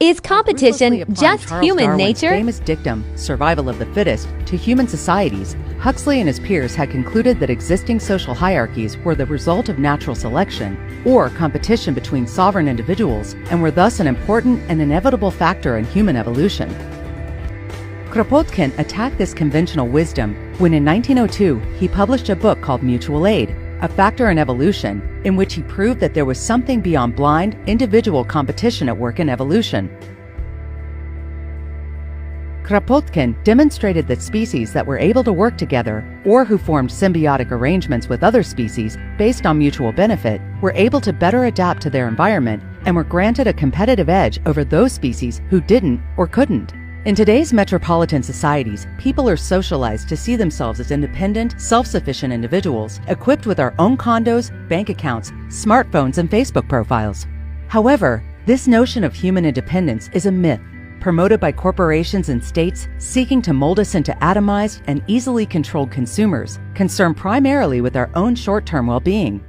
Is competition Ruthlessly applying just Charles human Darwin's nature? famous dictum, survival of the fittest, to human societies, Huxley and his peers had concluded that existing social hierarchies were the result of natural selection, or competition between sovereign individuals, and were thus an important and inevitable factor in human evolution. Kropotkin attacked this conventional wisdom when in 1902 he published a book called Mutual Aid, a factor in evolution, in which he proved that there was something beyond blind, individual competition at work in evolution. Kropotkin demonstrated that species that were able to work together, or who formed symbiotic arrangements with other species based on mutual benefit, were able to better adapt to their environment and were granted a competitive edge over those species who didn't or couldn't. In today's metropolitan societies, people are socialized to see themselves as independent, self-sufficient individuals, equipped with our own condos, bank accounts, smartphones, and Facebook profiles. However, this notion of human independence is a myth, promoted by corporations and states seeking to mold us into atomized and easily controlled consumers, concerned primarily with our own short-term well-being.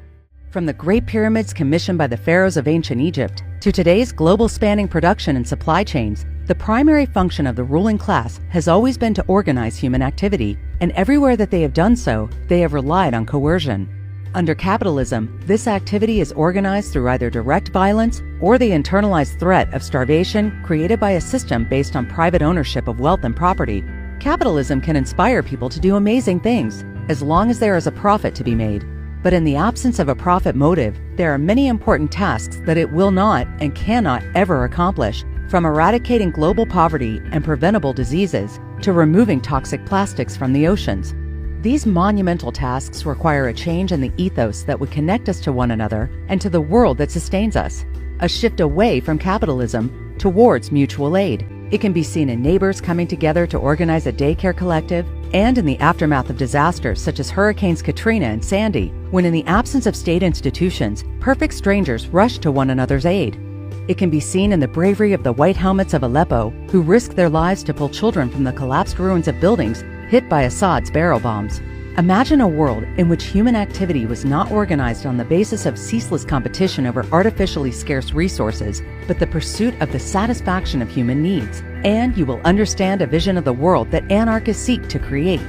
From the Great Pyramids commissioned by the pharaohs of ancient Egypt to today's global spanning production and supply chains, the primary function of the ruling class has always been to organize human activity, and everywhere that they have done so, they have relied on coercion. Under capitalism, this activity is organized through either direct violence or the internalized threat of starvation created by a system based on private ownership of wealth and property. Capitalism can inspire people to do amazing things, as long as there is a profit to be made. But in the absence of a profit motive, there are many important tasks that it will not and cannot ever accomplish, from eradicating global poverty and preventable diseases to removing toxic plastics from the oceans. These monumental tasks require a change in the ethos that would connect us to one another and to the world that sustains us, a shift away from capitalism towards mutual aid. It can be seen in neighbors coming together to organize a daycare collective, and in the aftermath of disasters such as Hurricanes Katrina and Sandy, when in the absence of state institutions, perfect strangers rush to one another's aid. It can be seen in the bravery of the white helmets of Aleppo, who risk their lives to pull children from the collapsed ruins of buildings hit by Assad's barrel bombs. Imagine a world in which human activity was not organized on the basis of ceaseless competition over artificially scarce resources, but the pursuit of the satisfaction of human needs, and you will understand a vision of the world that anarchists seek to create.